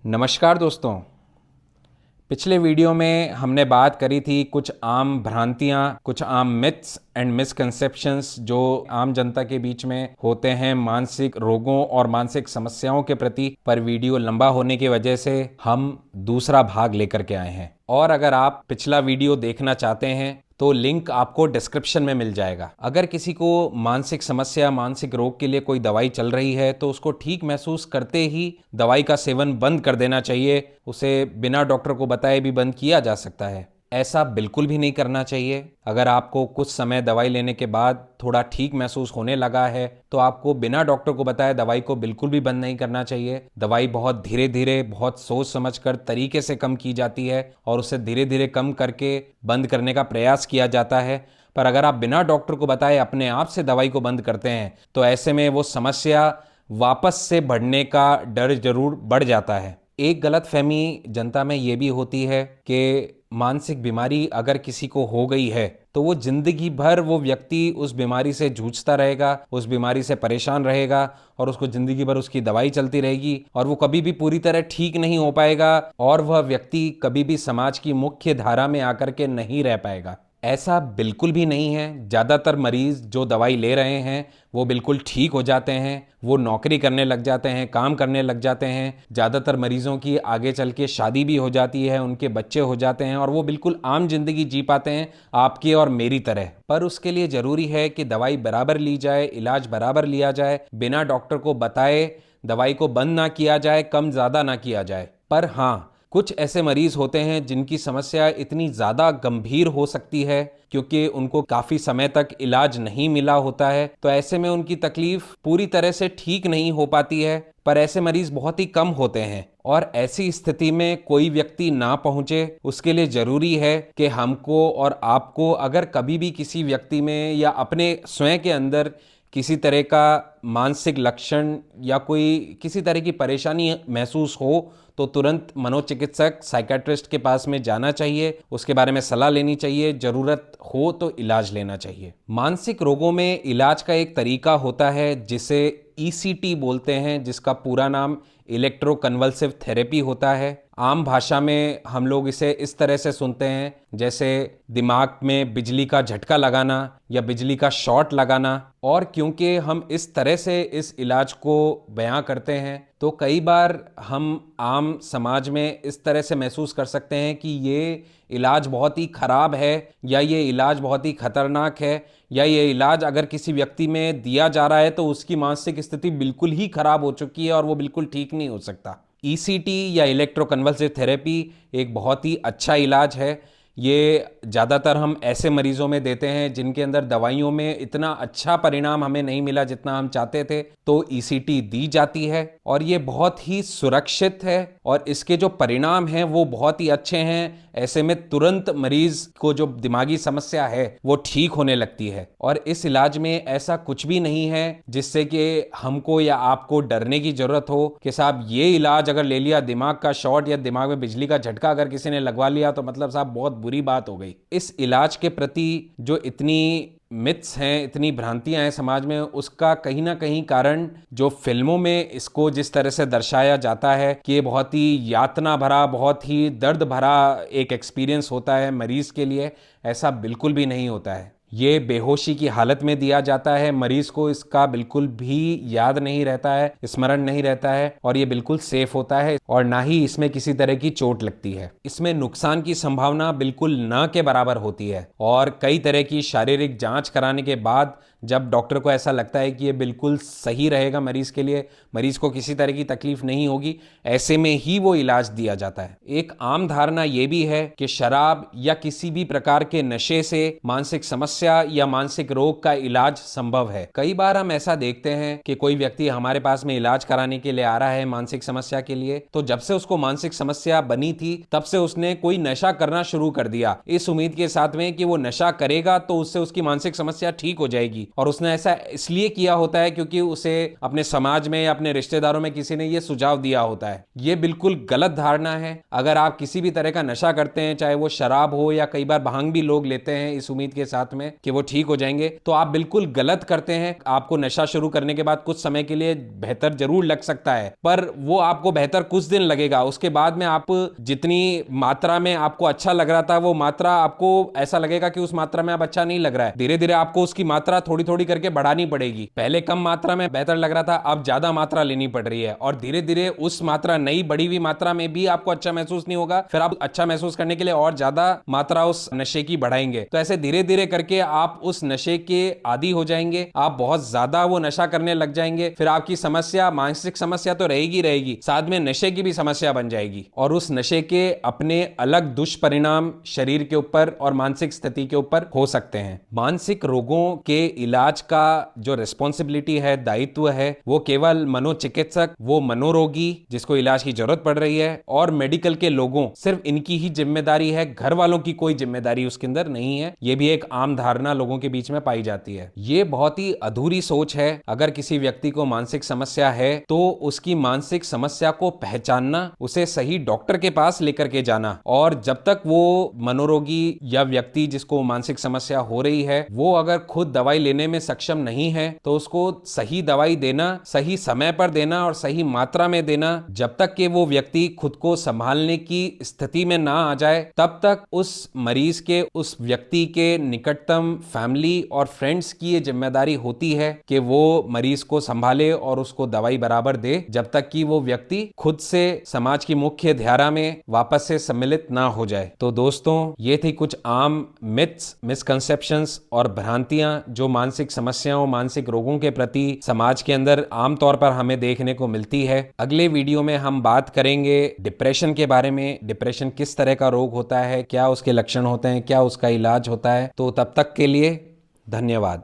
नमस्कार दोस्तों। पिछले वीडियो में हमने बात करी थी कुछ आम भ्रांतियाँ, कुछ आम मिथ्स एंड मिसकंसेप्शंस जो आम जनता के बीच में होते हैं मानसिक रोगों और मानसिक समस्याओं के प्रति। पर वीडियो लंबा होने की वजह से हम दूसरा भाग लेकर के आए हैं, और अगर आप पिछला वीडियो देखना चाहते हैं तो लिंक आपको डिस्क्रिप्शन में मिल जाएगा। अगर किसी को मानसिक समस्या, मानसिक रोग के लिए कोई दवाई चल रही है तो उसको ठीक महसूस करते ही दवाई का सेवन बंद कर देना चाहिए। उसे बिना डॉक्टर को बताए भी बंद किया जा सकता है। ऐसा बिल्कुल भी नहीं करना चाहिए। अगर आपको कुछ समय दवाई लेने के बाद थोड़ा ठीक महसूस होने लगा है तो आपको बिना डॉक्टर को बताए दवाई को बिल्कुल भी बंद नहीं करना चाहिए। दवाई बहुत धीरे धीरे, बहुत सोच समझकर तरीके से कम की जाती है और उसे धीरे धीरे कम करके बंद करने का प्रयास किया जाता है। पर अगर आप बिना डॉक्टर को बताए अपने आप से दवाई को बंद करते हैं तो ऐसे में वो समस्या वापस से बढ़ने का डर जरूर बढ़ जाता है। एक गलतफहमी जनता में ये भी होती है कि मानसिक बीमारी अगर किसी को हो गई है तो वो जिंदगी भर वो व्यक्ति उस बीमारी से जूझता रहेगा, उस बीमारी से परेशान रहेगा और उसको जिंदगी भर उसकी दवाई चलती रहेगी और वो कभी भी पूरी तरह ठीक नहीं हो पाएगा और वह व्यक्ति कभी भी समाज की मुख्य धारा में आकर के नहीं रह पाएगा। ऐसा बिल्कुल भी नहीं है। ज़्यादातर मरीज जो दवाई ले रहे हैं वो बिल्कुल ठीक हो जाते हैं, वो नौकरी करने लग जाते हैं, काम करने लग जाते हैं। ज़्यादातर मरीजों की आगे चल के शादी भी हो जाती है, उनके बच्चे हो जाते हैं और वो बिल्कुल आम जिंदगी जी पाते हैं, आपकी और मेरी तरह। पर उसके लिए ज़रूरी है कि दवाई बराबर ली जाए, इलाज बराबर लिया जाए, बिना डॉक्टर को बताए दवाई को बंद ना किया जाए, कम ज़्यादा ना किया जाए। पर हाँ, कुछ ऐसे मरीज होते हैं जिनकी समस्या इतनी ज़्यादा गंभीर हो सकती है क्योंकि उनको काफ़ी समय तक इलाज नहीं मिला होता है, तो ऐसे में उनकी तकलीफ पूरी तरह से ठीक नहीं हो पाती है। पर ऐसे मरीज बहुत ही कम होते हैं और ऐसी स्थिति में कोई व्यक्ति ना पहुंचे उसके लिए ज़रूरी है कि हमको और आपको अगर कभी भी किसी व्यक्ति में या अपने स्वयं के अंदर किसी तरह का मानसिक लक्षण या कोई किसी तरह की परेशानी महसूस हो तो तुरंत मनोचिकित्सक, साइकेट्रिस्ट के पास में जाना चाहिए, उसके बारे में सलाह लेनी चाहिए, ज़रूरत हो तो इलाज लेना चाहिए। मानसिक रोगों में इलाज का एक तरीका होता है जिसे ईसीटी बोलते हैं, जिसका पूरा नाम इलेक्ट्रोकन्वल्सिव थेरेपी होता है। आम भाषा में हम लोग इसे इस तरह से सुनते हैं जैसे दिमाग में बिजली का झटका लगाना या बिजली का शॉट लगाना। और क्योंकि हम इस तरह से इस इलाज को बयां करते हैं तो कई बार हम आम समाज में इस तरह से महसूस कर सकते हैं कि ये इलाज बहुत ही खराब है या ये इलाज बहुत ही खतरनाक है या ये इलाज अगर किसी व्यक्ति में दिया जा रहा है तो उसकी मानसिक स्थिति बिल्कुल ही खराब हो चुकी है और वो बिल्कुल ठीक नहीं हो सकता। ईसीटी या इलेक्ट्रोकन्वल्सिव थेरेपी एक बहुत ही अच्छा इलाज है। ये ज़्यादातर हम ऐसे मरीजों में देते हैं जिनके अंदर दवाइयों में इतना अच्छा परिणाम हमें नहीं मिला जितना हम चाहते थे, तो ईसीटी दी जाती है और ये बहुत ही सुरक्षित है और इसके जो परिणाम हैं वो बहुत ही अच्छे हैं। ऐसे में तुरंत मरीज को जो दिमागी समस्या है वो ठीक होने लगती है और इस इलाज में ऐसा कुछ भी नहीं है जिससे कि हमको या आपको डरने की जरूरत हो कि साहब ये इलाज अगर ले लिया, दिमाग का शॉट या दिमाग में बिजली का झटका अगर किसी ने लगवा लिया तो मतलब साहब बहुत बुरी बात हो गई। इस इलाज के प्रति जो इतनी मिथ्स हैं, इतनी भ्रांतियां हैं समाज में, उसका कहीं ना कहीं कारण जो फिल्मों में इसको जिस तरह से दर्शाया जाता है कि ये बहुत ही यातना भरा, बहुत ही दर्द भरा एक एक्सपीरियंस होता है मरीज के लिए, ऐसा बिल्कुल भी नहीं होता है। ये बेहोशी की हालत में दिया जाता है, मरीज को इसका बिल्कुल भी याद नहीं रहता है, स्मरण नहीं रहता है और ये बिल्कुल सेफ होता है और ना ही इसमें किसी तरह की चोट लगती है। इसमें नुकसान की संभावना बिल्कुल न के बराबर होती है और कई तरह की शारीरिक जांच कराने के बाद जब डॉक्टर को ऐसा लगता है कि ये बिल्कुल सही रहेगा मरीज के लिए, मरीज को किसी तरह की तकलीफ नहीं होगी, ऐसे में ही वो इलाज दिया जाता है। एक आम धारणा ये भी है कि शराब या किसी भी प्रकार के नशे से मानसिक समस्या या मानसिक रोग का इलाज संभव है। कई बार हम ऐसा देखते हैं कि कोई व्यक्ति हमारे पास में इलाज कराने के लिए आ रहा है मानसिक समस्या के लिए, तो जब से उसको मानसिक समस्या बनी थी तब से उसने कोई नशा करना शुरू कर दिया इस उम्मीद के साथ में कि वो नशा करेगा तो उससे उसकी मानसिक समस्या ठीक हो जाएगी। और उसने ऐसा इसलिए किया होता है क्योंकि उसे अपने समाज में या अपने रिश्तेदारों में किसी ने यह सुझाव दिया होता है। यह बिल्कुल गलत धारणा है। अगर आप किसी भी तरह का नशा करते हैं, चाहे वो शराब हो या कई बार भांग भी लोग लेते हैं इस उम्मीद के साथ में में कि वो ठीक हो जाएंगे, तो आप बिल्कुल गलत करते हैं। आपको नशा शुरू करने के बाद कुछ समय के लिए बेहतर जरूर लग सकता है, पर वो आपको बेहतर कुछ दिन लगेगा। उसके बाद में आप जितनी मात्रा में आपको अच्छा लग रहा था, वो मात्रा आपको ऐसा लगेगा कि उस मात्रा में अब अच्छा नहीं लग रहा है। धीरे धीरे आपको उसकी मात्रा थोड़ी थोड़ी करके बढ़ानी पड़ेगी। पहले कम मात्रा में बेहतर लग रहा था, अब ज्यादा मात्रा लेनी पड़ रही है, और धीरे धीरे उस मात्रा, नई बढ़ी हुई मात्रा में भी आपको अच्छा महसूस नहीं होगा। फिर आप अच्छा महसूस करने के लिए और ज्यादा मात्रा उस नशे की बढ़ाएंगे। तो ऐसे धीरे धीरे करके आप उस नशे के आदी हो जाएंगे, आप बहुत ज्यादा वो नशा करने लग जाएंगे। फिर आपकी समस्या, मानसिक समस्या तो रहेगी रहेगी, साथ में नशे की भी समस्या बन जाएगी, और उस नशे के अपने अलग दुष्परिणाम शरीर के ऊपर और मानसिक स्थिति के ऊपर हो सकते हैं। मानसिक रोगों के इलाज का जो रिस्पॉन्सिबिलिटी है, दायित्व है, वो केवल मनोचिकित्सक, वो मनोरोगी जिसको इलाज की जरूरत पड़ रही है, और मेडिकल के लोगों, सिर्फ इनकी ही जिम्मेदारी है। घर वालों की कोई जिम्मेदारी उसके अंदर नहीं है। ये भी एक आम धारणा लोगों के बीच में पाई जाती है। ये बहुत ही अधूरी सोच है। अगर किसी व्यक्ति को मानसिक समस्या है तो उसकी मानसिक समस्या को पहचानना, उसे सही डॉक्टर के पास लेकर के जाना, और जब तक वो मनोरोगी या व्यक्ति जिसको मानसिक समस्या हो रही है, वो अगर खुद दवाई लेने में सक्षम नहीं है, तो उसको सही दवाई देना, सही समय पर देना और सही मात्रा में देना, जब तक कि वो व्यक्ति खुद को संभालने की स्थिति में ना आ जाए, तब तक उस मरीज के, उस व्यक्ति के निकटतम फैमिली और फ्रेंड्स की ये जिम्मेदारी होती है कि वो मरीज को संभाले और उसको दवाई बराबर दे, जब तक कि वो व्यक्ति खुद से समाज की मुख्य धारा में वापस से सम्मिलित ना हो जाए। तो दोस्तों, ये थी कुछ आम मिथ्स, मिसकंसेप्शंस और भ्रांतियां जो मानसिक समस्याओं, मानसिक रोगों के प्रति समाज के अंदर आमतौर पर हमें देखने को मिलती है। अगले वीडियो में हम बात करेंगे डिप्रेशन के बारे में। डिप्रेशन किस तरह का रोग होता है, क्या उसके लक्षण होते हैं, क्या उसका इलाज होता है। तो तब तक के लिए धन्यवाद।